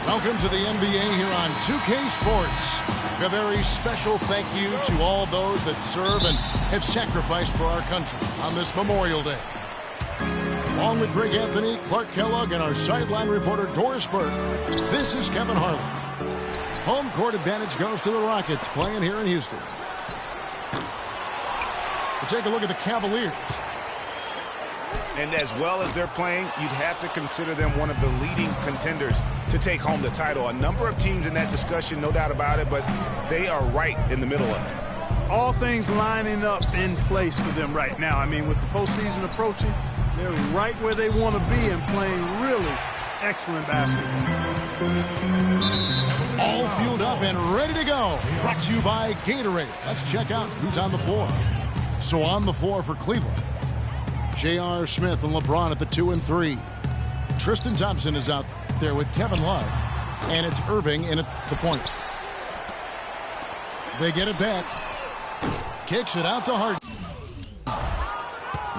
Welcome to the NBA here on 2K Sports. A very special thank you to all those that serve and have sacrificed for our country on this Memorial Day. Along with Greg Anthony, Clark Kellogg, and our sideline reporter Doris Burke, this is Kevin Harlan. Home court advantage goes to the Rockets playing here in Houston. We'll take a look at the Cavaliers. And as well as they're playing, you'd have to consider them one of the leading contenders to take home the title. A number of teams in that discussion, no doubt about it, but they are right in the middle of it. All things lining up in place for them right now. I mean, with the postseason approaching, they're right where they want to be and playing really excellent basketball. All fueled up and ready to go. Brought to you by Gatorade. Let's check out who's on the floor. So on the floor for Cleveland, J.R. Smith and LeBron at the 2 and 3. Tristan Thompson is out there with Kevin Love. And it's Irving in at the point. They get it back. Kicks it out to Harden.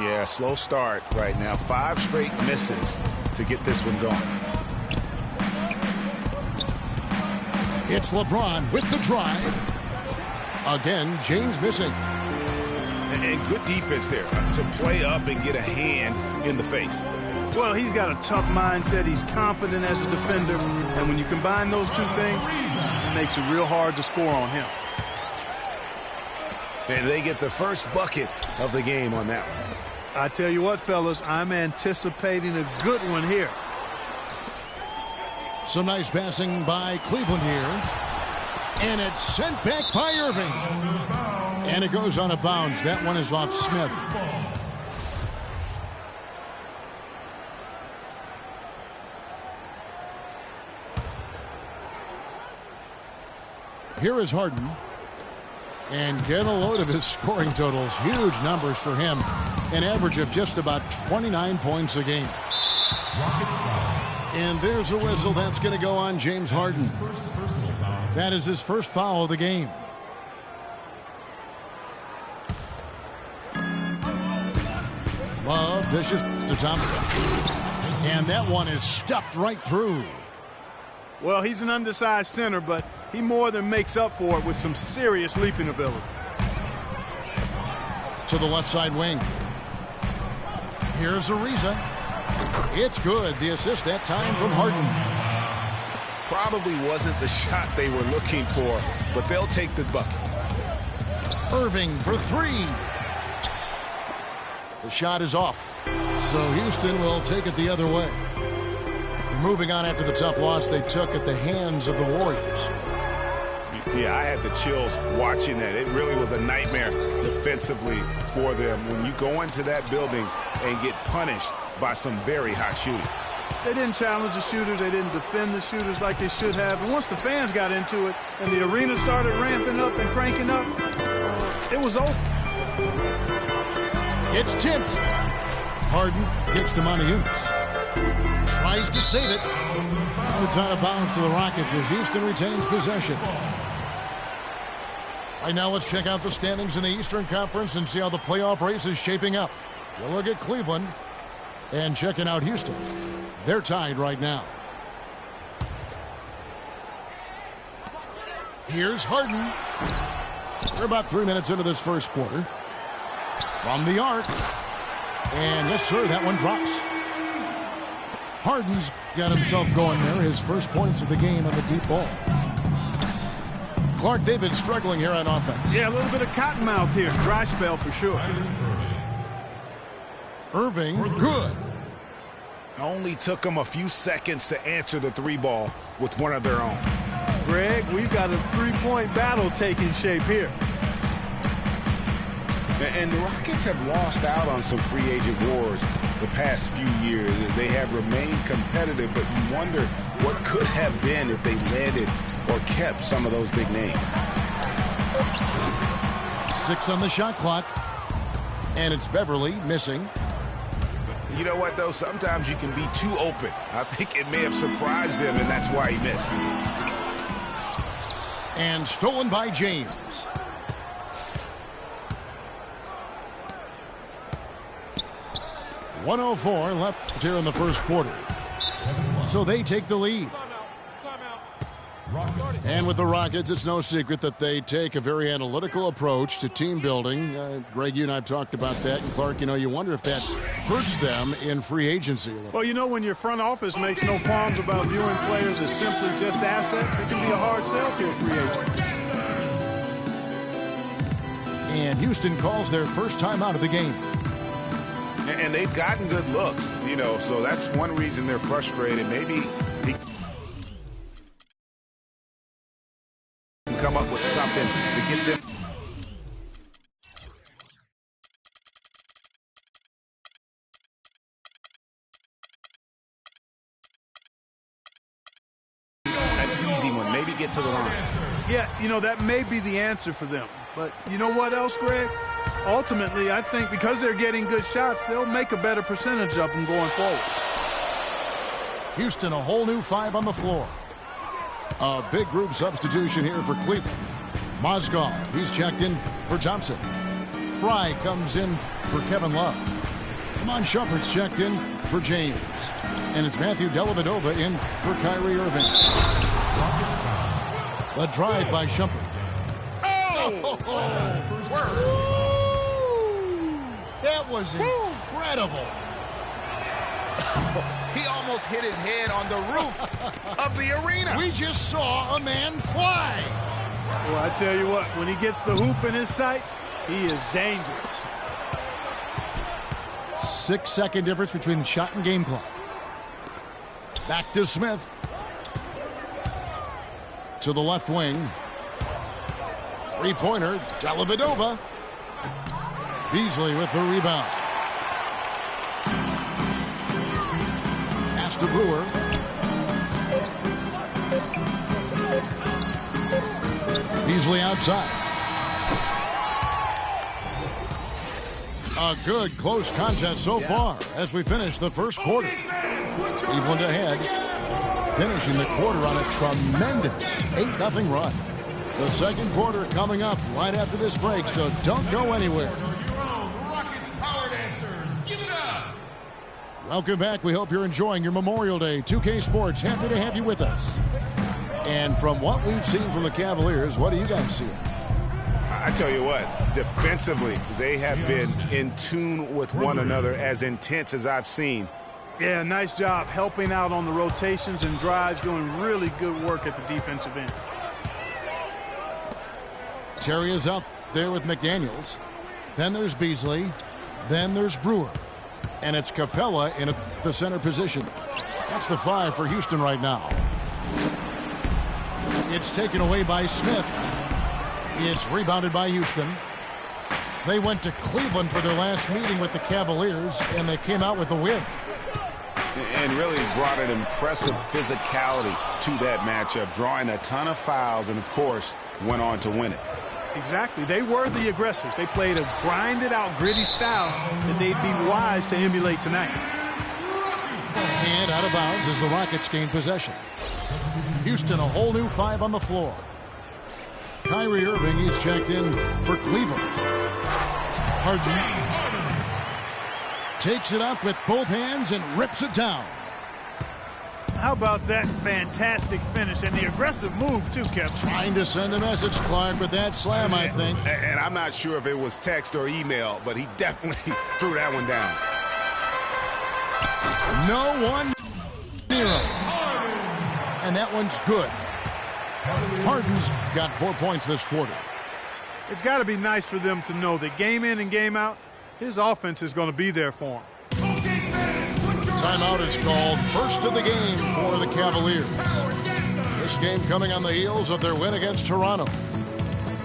Yeah, slow start right now. 5 straight misses to get this one going. It's LeBron with the drive. Again, James missing. And good defense there to play up and get a hand in the face. Well, he's got a tough mindset. He's confident as a defender. And when you combine those two things, it makes it real hard to score on him. And they get the first bucket of the game on that one. I tell you what, fellas, I'm anticipating a good one here. Some nice passing by Cleveland here. And it's sent back by Irving. And it goes on a bounce. That one is off Smith. Here is Harden. And get a load of his scoring totals. Huge numbers for him. An average of just about 29 points a game. And there's a whistle. That's going to go on James Harden. That is his first foul of the game. Love dishes to Thompson. And that one is stuffed right through. Well, he's an undersized center, but he more than makes up for it with some serious leaping ability. To the left side wing. Here's Ariza. It's good. The assist that time from Harden. Probably wasn't the shot they were looking for, but they'll take the bucket. Irving for 3. The shot is off. So Houston will take it the other way. They're moving on after the tough loss they took at the hands of the Warriors. Yeah, I had the chills watching that. It really was a nightmare defensively for them when you go into that building and get punished by some very hot shooting. They didn't challenge the shooters. They didn't defend the shooters like they should have. And once the fans got into it and the arena started ramping up and cranking up, it was over. It's tipped. Harden gets to Montezumas. Tries to save it. And it's out of bounds to the Rockets as Houston retains possession. All right, now let's check out the standings in the Eastern Conference and see how the playoff race is shaping up. We'll look at Cleveland and checking out Houston. They're tied right now. Here's Harden. We're about 3 minutes into this first quarter. From the arc. And yes, sir, that one drops. Harden's got himself going there. His first points of the game on the deep ball. Clark, they've been struggling here on offense. Yeah, a little bit of cottonmouth here. Dry spell for sure. Irving, good. Only took them a few seconds to answer the 3 ball with one of their own. Greg, we've got a 3-point battle taking shape here. And the Rockets have lost out on some free agent wars the past few years. They have remained competitive, but you wonder what could have been if they landed or kept some of those big names. 6 on the shot clock. And it's Beverly missing. You know what, though? Sometimes you can be too open. I think it may have surprised him, and that's why he missed. And stolen by James. .104 left here in the first quarter. So they take the lead. And with the Rockets, it's no secret that they take a very analytical approach to team building. Greg, you and I have talked about that. And Clark, you wonder if that hurts them in free agency. Well, when your front office makes no qualms about viewing players as simply just assets, it can be a hard sell to a free agent. And Houston calls their first time out of the game. And they've gotten good looks, so that's one reason they're frustrated. Maybe he can come up with something to get them. An easy one, maybe get to the line. Yeah, that may be the answer for them. But you know what else, Greg? Ultimately, I think because they're getting good shots, they'll make a better percentage of them going forward. Houston, a whole new 5 on the floor. A big group substitution here for Cleveland. Mozgov, he's checked in for Thompson. Fry comes in for Kevin Love. Amon Shumpert's checked in for James. And it's Matthew Dellavedova in for Kyrie Irving. The drive by Shumpert. That was incredible. He almost hit his head on the roof of the arena. We just saw a man fly. Well, I tell you what, when he gets the hoop in his sights, he is dangerous. 6-second difference between the shot and game clock. Back to Smith. To the left wing. Three-pointer, Dellavedova. Beasley with the rebound. Pass to Brewer. Beasley outside. A good close contest so far as we finish the first quarter. Cleveland ahead, finishing the quarter on a tremendous 8-0 run. The second quarter coming up right after this break, so don't go anywhere. Welcome back. We hope you're enjoying your Memorial Day. 2K Sports, happy to have you with us. And from what we've seen from the Cavaliers, what do you guys see? I tell you what, defensively, they have been in tune with one another, as intense as I've seen. Yeah, nice job helping out on the rotations and drives, doing really good work at the defensive end. Terry is out there with McDaniels. Then there's Beasley. Then there's Brewer. And it's Capella in the center position. That's the 5 for Houston right now. It's taken away by Smith. It's rebounded by Houston. They went to Cleveland for their last meeting with the Cavaliers, and they came out with the win. And really brought an impressive physicality to that matchup, drawing a ton of fouls, and, of course, went on to win it. Exactly. They were the aggressors. They played a grinded-out, gritty style that they'd be wise to emulate tonight. And out of bounds as the Rockets gain possession. Houston, a whole new 5 on the floor. Kyrie Irving is checked in for Cleveland. Harden takes it up with both hands and rips it down. How about that fantastic finish and the aggressive move, too, Kevin? Trying to send a message, Clark, with that slam, I think. And I'm not sure if it was text or email, but he definitely threw that one down. No 1-0. And that one's good. Harden's got 4 points this quarter. It's got to be nice for them to know that game in and game out, his offense is going to be there for him. Timeout is called, first of the game for the Cavaliers. This game coming on the heels of their win against Toronto.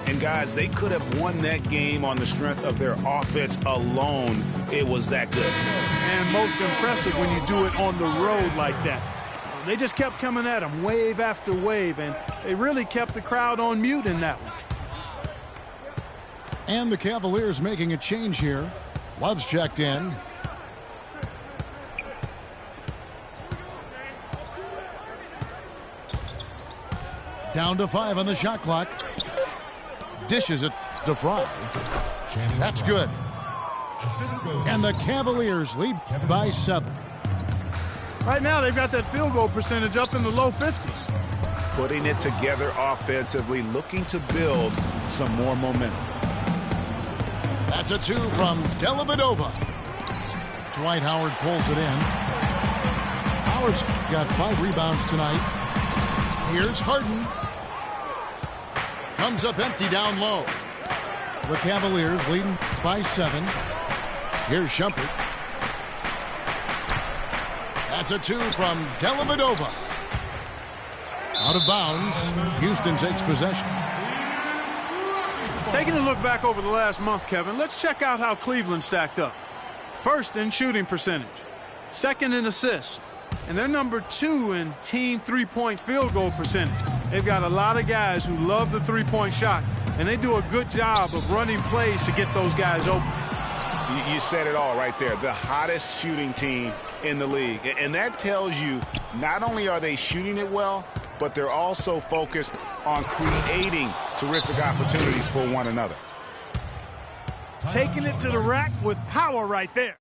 And, guys, they could have won that game on the strength of their offense alone. It was that good. And most impressive when you do it on the road like that. They just kept coming at them wave after wave, and they really kept the crowd on mute in that one. And the Cavaliers making a change here. Love's checked in. Down to 5 on the shot clock. Dishes it to Fry. That's good. And the Cavaliers lead by 7. Right now, they've got that field goal percentage up in the low 50s. putting it together offensively, looking to build some more momentum. That's a 2 from Dellavedova. Dwight Howard pulls it in. Howard's got 5 rebounds tonight. Here's Harden. Comes up empty down low. The Cavaliers leading by 7. Here's Shumpert. That's a 2 from Dellavedova. Out of bounds. Houston takes possession. Taking a look back over the last month, Kevin, let's check out how Cleveland stacked up. First in shooting percentage, second in assists, and they're number 2 in team three-point field goal percentage. They've got a lot of guys who love the three-point shot, and they do a good job of running plays to get those guys open. You said it all right there. The hottest shooting team in the league. And that tells you not only are they shooting it well, but they're also focused on creating terrific opportunities for one another. Taking it to the rack with power right there.